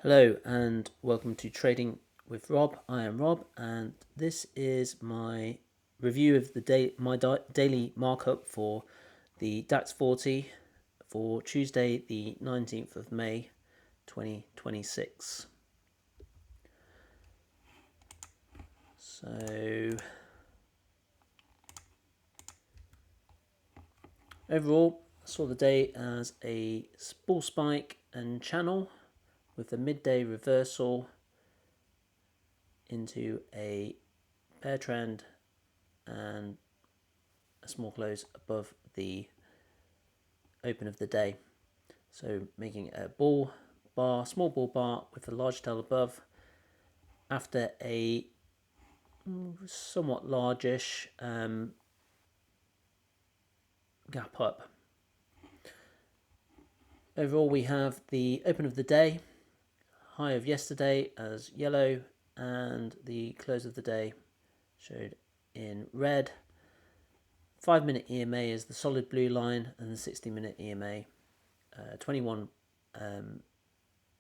Hello and welcome to Trading with Rob. I am Rob and this is my review of the daily markup for the DAX 40 for Tuesday the 19th of May 2026. So overall I saw the day as a bull spike and channel with the midday reversal into a bear trend and a small close above the open of the day. So making a small bull bar with a large tail above after a somewhat largish gap up. Overall we have the open of the day, high of yesterday as yellow, and the close of the day showed in red. 5-minute EMA is the solid blue line, and the 60-minute EMA, 21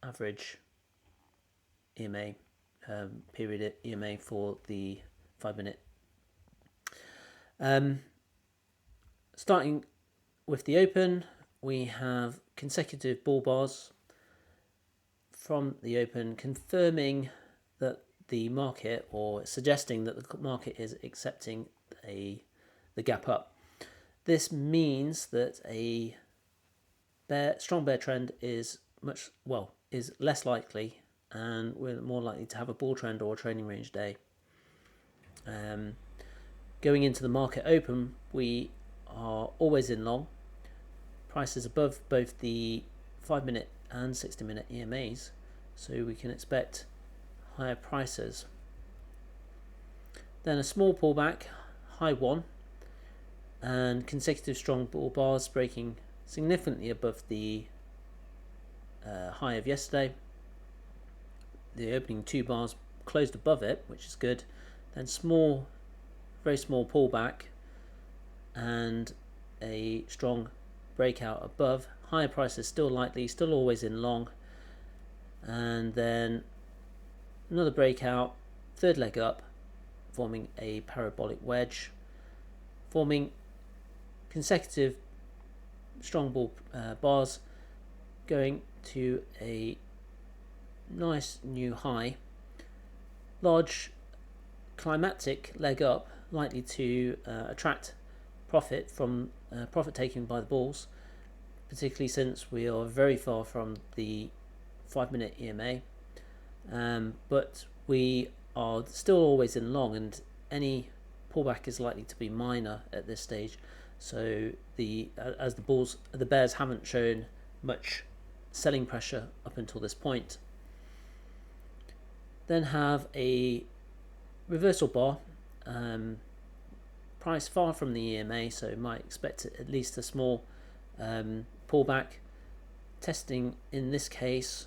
average EMA, period EMA for the 5-minute. Starting with the open, we have consecutive bull bars from the open confirming that the market, or suggesting that the market is accepting the gap up. This means that a strong bear trend is less likely, and we're more likely to have a bull trend or a trading range day. Going into the market open, we are always in long. Prices above both the 5-minute and 60-minute EMAs, so we can expect higher prices. Then a small pullback, high 1, and consecutive strong bull bars breaking significantly above the high of yesterday. The opening 2 bars closed above it, which is good. Then very small pullback and a strong breakout above. Higher prices still likely, still always in long. And then another breakout, third leg up, forming a parabolic wedge, forming consecutive strong bull bars going to a nice new high. Large climactic leg up, likely to attract profit from profit taking by the bulls, particularly since we are very far from the 5-minute EMA, but we are still always in long, and any pullback is likely to be minor at this stage. So as the bears haven't shown much selling pressure up until this point. Then have a reversal bar, price far from the EMA, so might expect at least a small pullback, testing in this case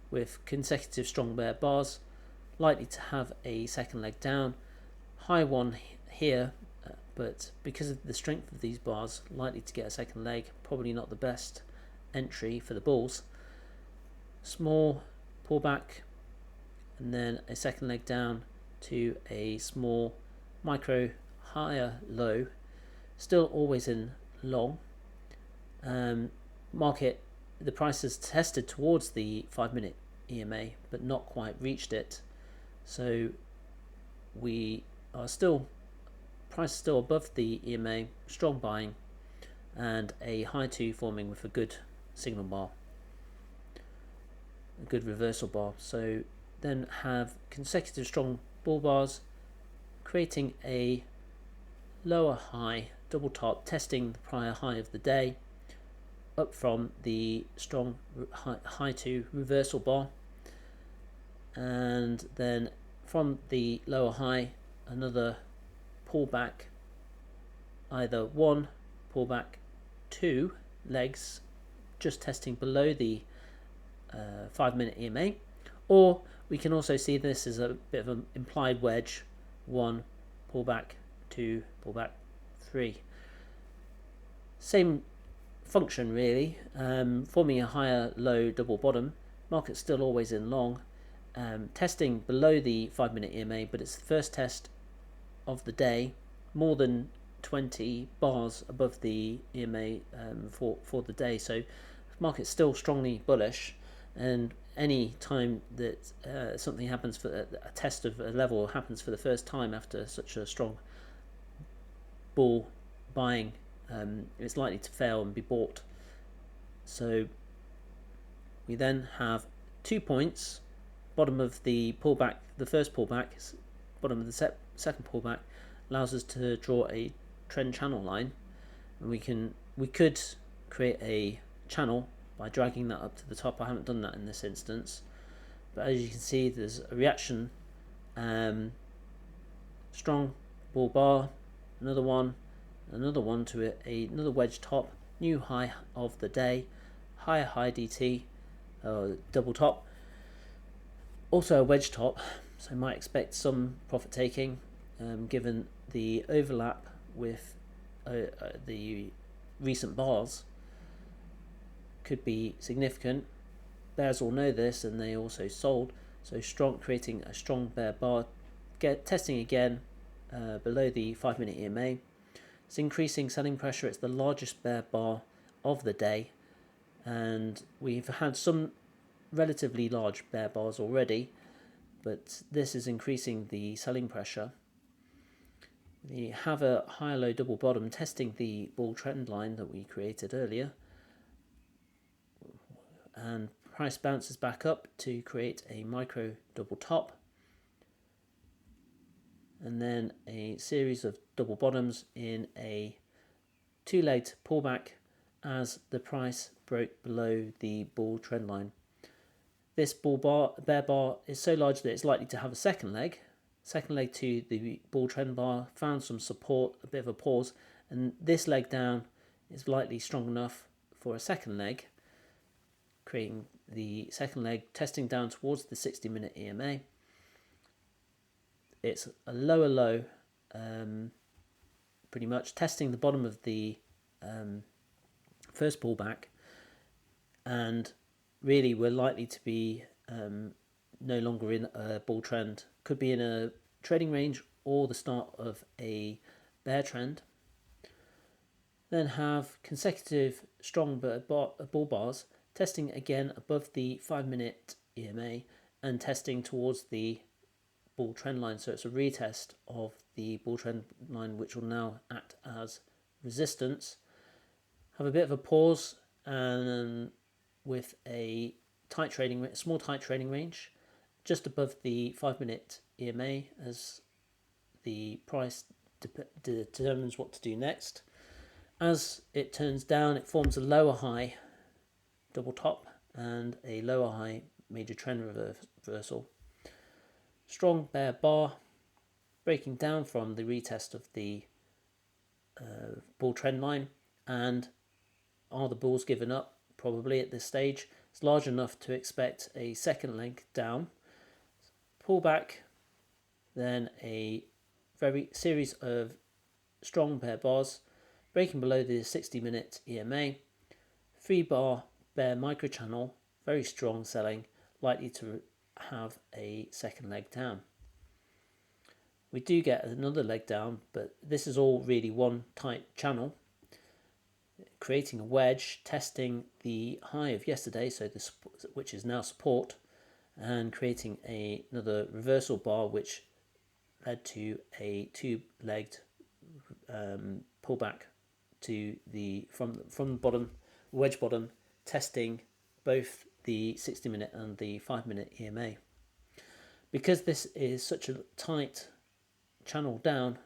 with consecutive strong bear bars, likely to have a second leg down. High 1 here, but because of the strength of these bars, likely to get a second leg, probably not the best entry for the bulls. Small pullback and then a second leg down to a small micro higher low, still always in long. Market, the price has tested towards the 5-minute EMA but not quite reached it, so we are price is still above the EMA, strong buying, and a high 2 forming with a good signal bar, a good reversal bar. So then have consecutive strong bull bars creating a lower high double top, testing the prior high of the day up from the strong high 2 reversal bar, and then from the lower high another pullback, either 1 pullback, 2 legs just testing below the 5-minute EMA, or we can also see this as a bit of an implied wedge, 1 pullback, 2 pullback, 3. Same function really, forming a higher low double bottom, Market's still always in long, testing below the 5-minute EMA, but it's the first test of the day, more than 20 bars above the EMA for the day. So market's still strongly bullish, and any time that something happens for a test of a level happens for the first time after such a strong bull buying, it's likely to fail and be bought. So we then have 2 points, bottom of the pullback, the first pullback, bottom of the second pullback, allows us to draw a trend channel line, and we could create a channel by dragging that up to the top. I haven't done that in this instance, but as you can see, there's a reaction, strong bull bar, another one to it, another wedge top, new high of the day, higher high DT, double top, also a wedge top. So I might expect some profit taking, given the overlap with the recent bars could be significant. Bears all know this, and they also sold. So strong, creating a strong bear bar, testing again below the 5-minute EMA. It's increasing selling pressure. It's the largest bear bar of the day, and we've had some relatively large bear bars already, but this is increasing the selling pressure. We have a higher low double bottom testing the bull trend line that we created earlier, and price bounces back up to create a micro double top, and then a series of double bottoms in a two-legged pullback as the price broke below the bull trend line. This bear bar is so large that it's likely to have a second leg to the bull trend bar, found some support, a bit of a pause, and this leg down is likely strong enough for a second leg, creating the second leg, testing down towards the 60-minute EMA. It's a lower low, pretty much testing the bottom of the first pullback, and really we're likely to be no longer in a bull trend. Could be in a trading range or the start of a bear trend. Then have consecutive strong bull bars, testing again above the 5-minute EMA and testing towards the bull trend line. So it's a retest of the bull trend line, which will now act as resistance. Have a bit of a pause, and with a small tight trading range just above the 5-minute EMA as the price determines what to do next. As it turns down, it forms a lower high double top and a lower high major trend reversal. Strong bear bar, breaking down from the retest of the bull trend line. And are the bulls given up? Probably at this stage. It's large enough to expect a second leg down, pull back, then a very series of strong bear bars, breaking below the 60-minute EMA, 3-bar bear microchannel, very strong selling, likely to have a second leg down. We do get another leg down, but this is all really one tight channel, creating a wedge, testing the high of yesterday, so this, which is now support, and creating another reversal bar, which led to a two-legged pullback to the from the bottom, wedge bottom, testing both the 60-minute and the 5-minute EMA. Because this is such a tight channel down,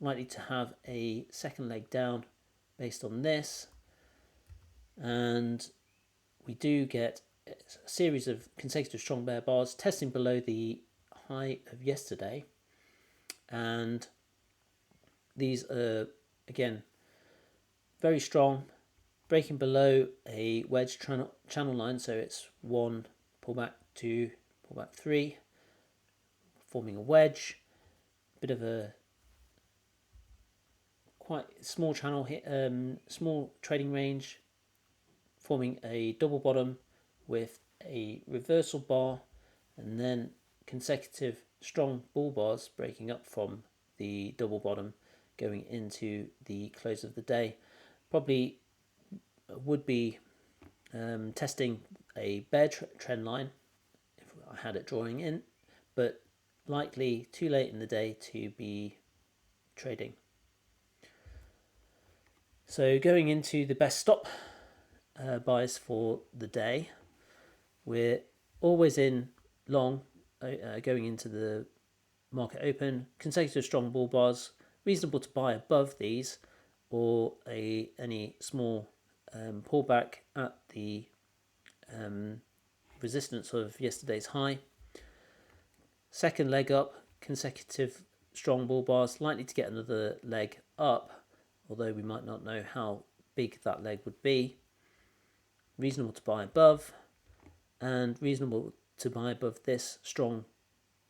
likely to have a second leg down based on this, and we do get a series of consecutive strong bear bars testing below the high of yesterday, and these are again very strong, breaking below a wedge channel line, so it's 1 pullback, 2 pullback, 3, forming a wedge, bit of a quite small channel here, small trading range, forming a double bottom with a reversal bar, and then consecutive strong bull bars breaking up from the double bottom going into the close of the day. Probably would be testing a bear trend line if I had it drawing in, but likely too late in the day to be trading. So going into the best stop buys for the day, we're always in long going into the market open. Consecutive strong bull bars, reasonable to buy above these, or any small pullback at the resistance of yesterday's high. Second leg up, consecutive strong bull bars, likely to get another leg up, although we might not know how big that leg would be. Reasonable to buy above, and reasonable to buy above this strong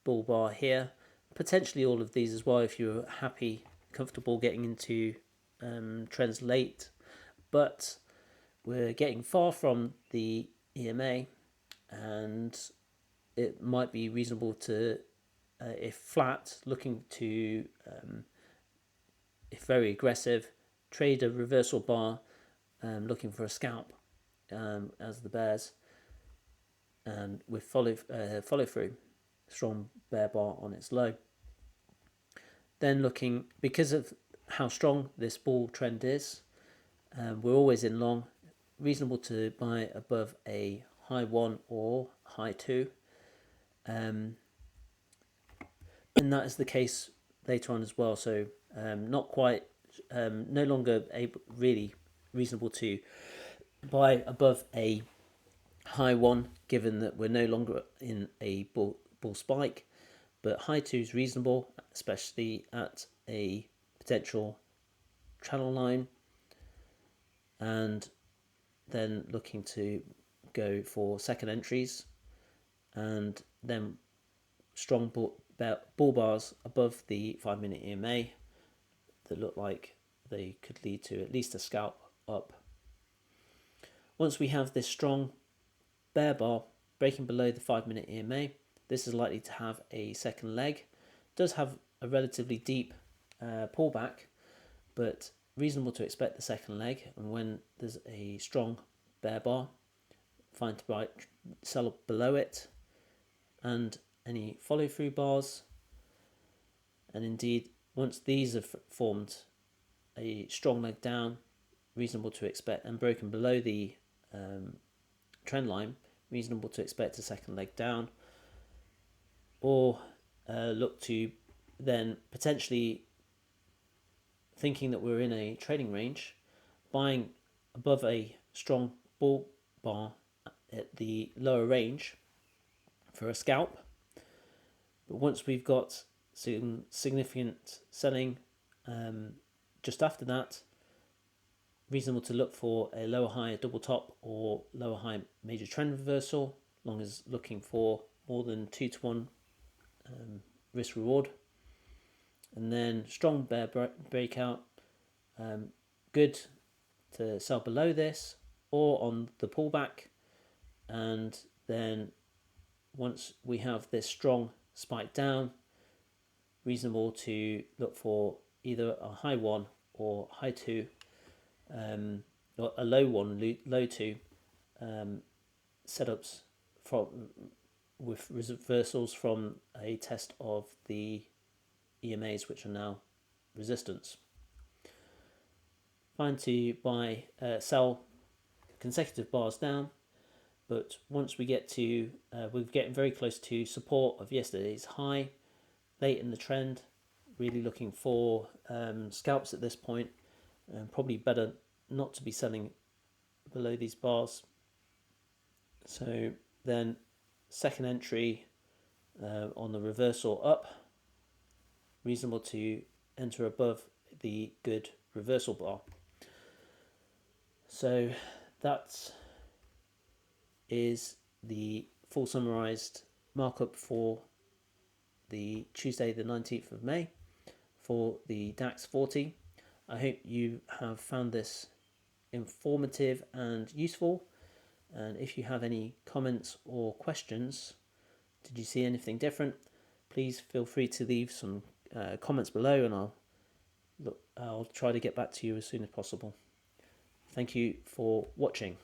bull bar here. Potentially all of these as well if you're happy, comfortable getting into trends late, but we're getting far from the EMA, and it might be reasonable to, if flat, looking to, if very aggressive, trade a reversal bar, looking for a scalp as the bears, and with follow through, strong bear bar on its low. Then looking, because of how strong this bull trend is, we're always in long. Reasonable to buy above a high 1 or high 2. And that is the case later on as well. So not quite, no longer really reasonable to buy above a high 1, given that we're no longer in a bull spike. But high 2 is reasonable, especially at a potential channel line. And then looking to go for second entries, and then strong bull bars above the 5-minute EMA that look like they could lead to at least a scalp up. Once we have this strong bear bar breaking below the 5-minute EMA, this is likely to have a second leg. It does have a relatively deep pullback, but reasonable to expect the second leg. And when there's a strong bear bar, fine to buy, sell below it, and any follow through bars. And indeed, once these have formed a strong leg down, reasonable to expect, and broken below the trend line, reasonable to expect a second leg down, or look to then potentially, thinking that we're in a trading range, buying above a strong bull bar at the lower range for a scalp. But once we've got some significant selling just after that, reasonable to look for a lower high double top or lower high major trend reversal, long as looking for more than 2-to-1 risk reward. And then strong bear breakout, good to sell below this or on the pullback. And then once we have this strong spike down, reasonable to look for either a high 1 or high 2, or a low 1, low 2 setups from with reversals from a test of the EMAs, which are now resistance. Fine to buy, sell consecutive bars down, but once we get to, we're getting very close to support of yesterday's high, late in the trend, really looking for scalps at this point, and probably better not to be selling below these bars. So then second entry on the reversal up, reasonable to enter above the good reversal bar. So that is the full summarized markup for the Tuesday the 19th of May for the DAX 40. I hope you have found this informative and useful. And if you have any comments or questions, did you see anything different? Please feel free to leave some comments below, and I'll try to get back to you as soon as possible. Thank you for watching.